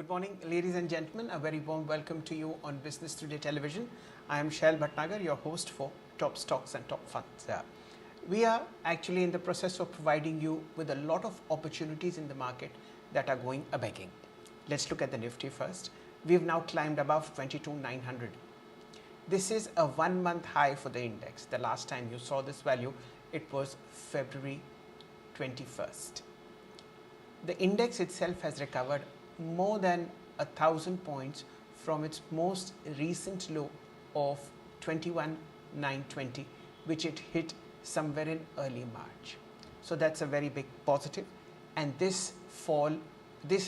Good morning, ladies and gentlemen. A very warm welcome to you on Business Today Television. I am Shailendra Bhatnagar, your host for Top Stocks and Top Funds. We are actually in the process of providing you with a lot of opportunities in the market that are going a-begging. Let's look at the Nifty first. We've now climbed above 22,900. This is a 1 month high for the index. The last time you saw this value, it was February 21st. The index itself has recovered more than 1,000 points from its most recent low of 21,920, which it hit somewhere in early March. So that's a very big positive. And this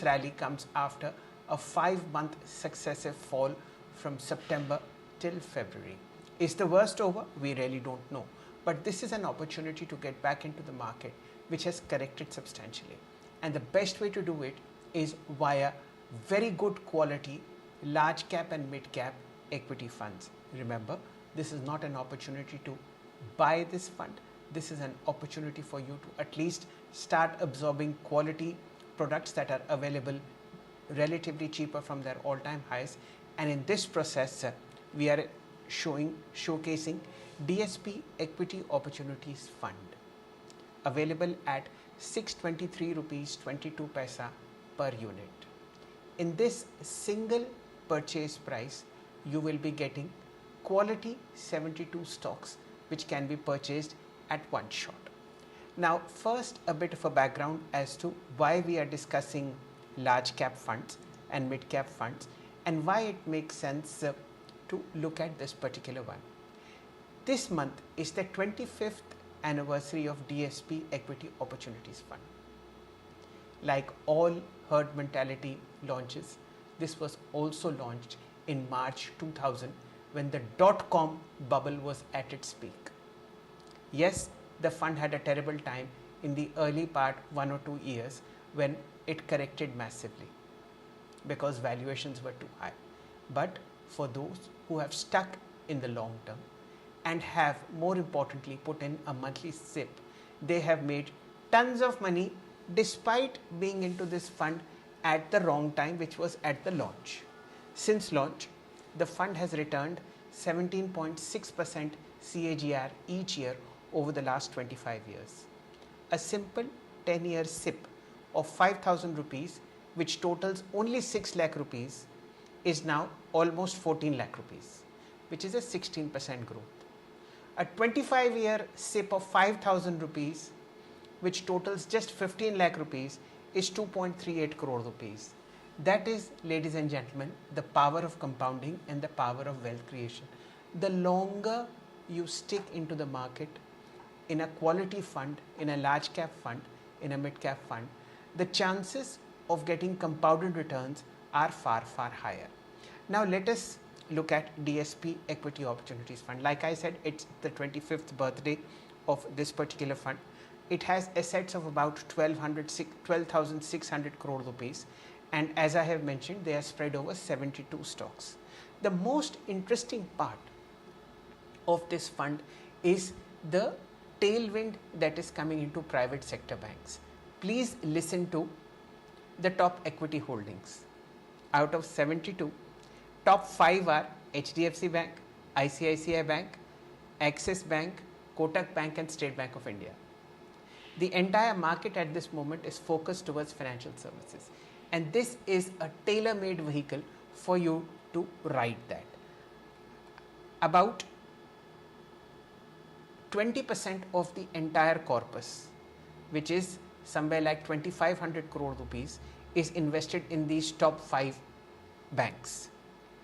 rally comes after a 5-month successive fall from September till February. Is the worst over? We really don't know. But this is an opportunity to get back into the market, which has corrected substantially. And the best way to do it is via very good quality large cap and mid cap equity funds. Remember, this is not an opportunity to buy this fund. This is an opportunity for you to at least start absorbing quality products that are available relatively cheaper from their all-time highs. And in this process, we are showcasing DSP Equity Opportunities Fund, available at 623 rupees 22 paisa per unit. In this single purchase price, you will be getting quality 72 stocks which can be purchased at one shot. Now, first a bit of a background as to why we are discussing large cap funds and mid cap funds and why it makes sense to look at this particular one. This month is the 25th anniversary of DSP Equity Opportunities Fund. Like all herd mentality launches, this was also launched in March 2000 when the dot-com bubble was at its peak. Yes, the fund had a terrible time in the early part, 1 or 2 years, when it corrected massively because valuations were too high. But for those who have stuck in the long term and have, more importantly, put in a monthly SIP, they have made tons of money despite being into this fund at the wrong time, which was at the launch. Since launch, the fund has returned 17.6% CAGR each year over the last 25 years. A simple 10-year SIP of 5,000 rupees, which totals only 6 lakh rupees, is now almost 14 lakh rupees, which is a 16% growth. A 25-year SIP of 5,000 rupees, which totals just 15 lakh rupees, is 2.38 crore rupees. That is, ladies and gentlemen, the power of compounding and the power of wealth creation. The longer you stick into the market in a quality fund, in a large cap fund, in a mid cap fund, the chances of getting compounded returns are far, far higher. Now let us look at DSP Equity Opportunities Fund. Like I said, it's the 25th birthday of this particular fund. It has assets of about 12,600 crore rupees, and as I have mentioned, they are spread over 72 stocks. The most interesting part of this fund is the tailwind that is coming into private sector banks. Please listen to the top equity holdings. Out of 72, top 5 are HDFC Bank, ICICI Bank, Axis Bank, Kotak Bank and State Bank of India. The entire market at this moment is focused towards financial services, and this is a tailor-made vehicle for you to ride that. About 20% of the entire corpus, which is somewhere like 2,500 crore rupees, is invested in these top 5 banks.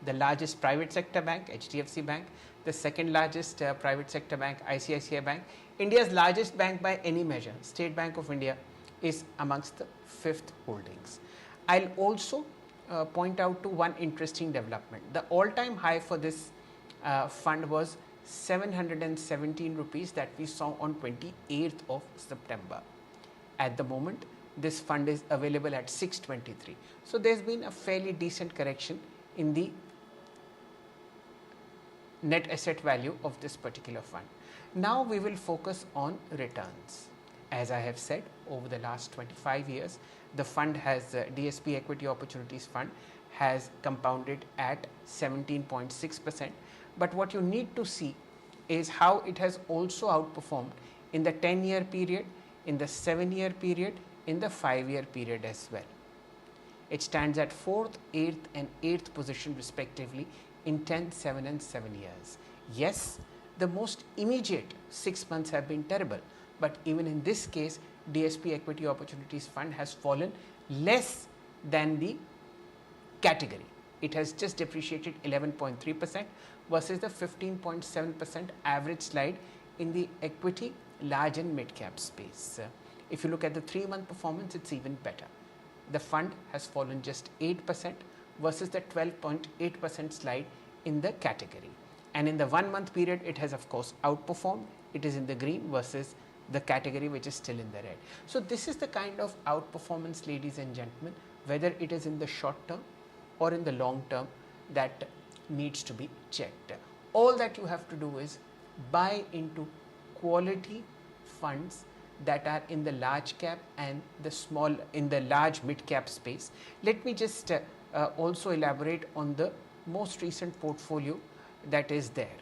The largest private sector bank, HDFC Bank, the second largest private sector bank, ICICI Bank, India's largest bank by any measure, State Bank of India, is amongst the 5th holdings. I'll also point out to one interesting development. The all-time high for this fund was 717 rupees that we saw on 28th of September. At the moment, this fund is available at 623. So there's been a fairly decent correction in the net asset value of this particular fund. Now we will focus on returns. As I have said, over the last 25 years, the fund has, DSP Equity Opportunities Fund has compounded at 17.6%. But what you need to see is how it has also outperformed in the 10-year period, in the 7-year period, in the 5-year period as well. It stands at 4th, 8th and 8th position respectively in 10, 7 and 7 years. Yes, the most immediate 6 months have been terrible, but even in this case, DSP Equity Opportunities Fund has fallen less than the category. It has just depreciated 11.3% versus the 15.7% average slide in the equity large and mid cap space. If you look at the 3-month performance, it's even better. The fund has fallen just 8% versus the 12.8% slide in the category. And in the 1-month period, it has of course outperformed. It is in the green versus the category which is still in the red. So this is the kind of outperformance, ladies and gentlemen, whether it is in the short term or in the long term, that needs to be checked. All that you have to do is buy into quality funds that are in the large cap and the large mid cap space. Let me just also elaborate on the most recent portfolio that is there.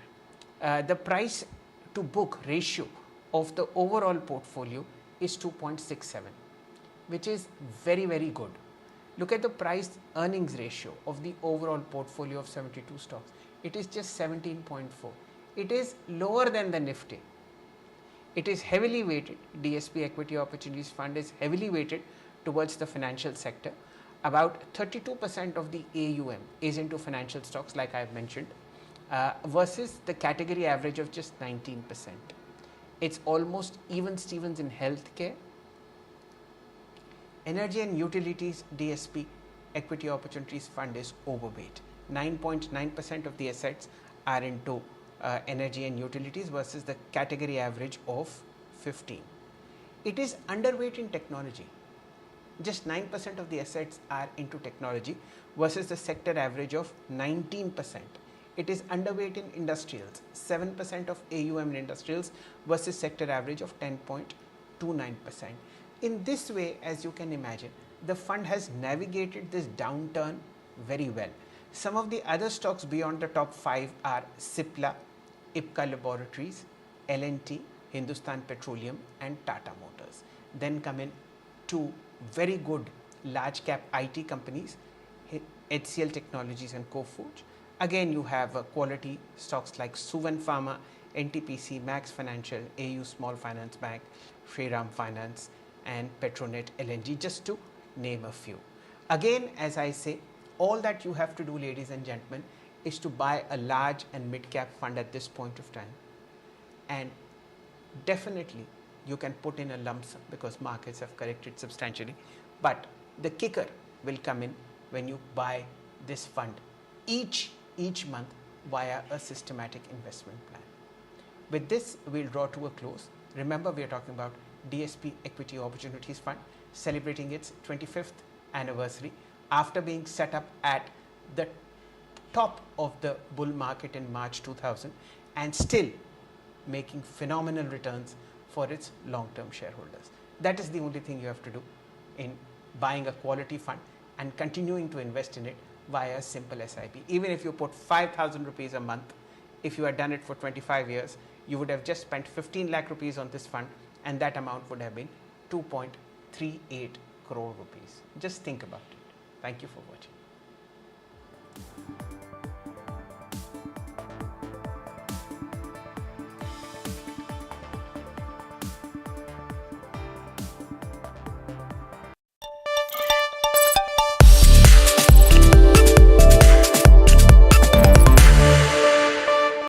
The price to book ratio of the overall portfolio is 2.67, which is very, very good. Look at the price earnings ratio of the overall portfolio of 72 stocks. It is just 17.4. It is lower than the Nifty. It is heavily weighted. DSP Equity Opportunities Fund is heavily weighted towards the financial sector. About 32% of the AUM is into financial stocks, like I have mentioned, versus the category average of just 19%. It's almost even Stevens in healthcare. Energy and utilities, DSP Equity Opportunities Fund is overweight. 9.9% of the assets are into energy and utilities versus the category average of 15. It is underweight in technology. Just 9% of the assets are into technology versus the sector average of 19%. It is underweight in industrials, 7% of AUM in industrials versus sector average of 10.29%. In this way, as you can imagine, the fund has navigated this downturn very well. Some of the other stocks beyond the top 5 are Cipla, Ipca Laboratories, L&T, Hindustan Petroleum and Tata Motors. Then come in 2 very good large cap IT companies, HCL Technologies and Coforge. Again, you have quality stocks like Suven Pharma, NTPC, Max Financial, AU Small Finance Bank, Shriram Finance and Petronet LNG, just to name a few. Again, as I say, all that you have to do, ladies and gentlemen, is to buy a large and mid cap fund at this point of time. And definitely you can put in a lump sum because markets have corrected substantially. But the kicker will come in when you buy this fund each month via a systematic investment plan. With this, we'll draw to a close. Remember, we are talking about DSP Equity Opportunities Fund celebrating its 25th anniversary after being set up at the top of the bull market in March 2000 and still making phenomenal returns for its long-term shareholders. That is the only thing you have to do in buying a quality fund and continuing to invest in it via a simple SIP. Even if you put 5,000 rupees a month, if you had done it for 25 years, you would have just spent 15 lakh rupees on this fund and that amount would have been 2.38 crore rupees. Just think about it. Thank you for watching.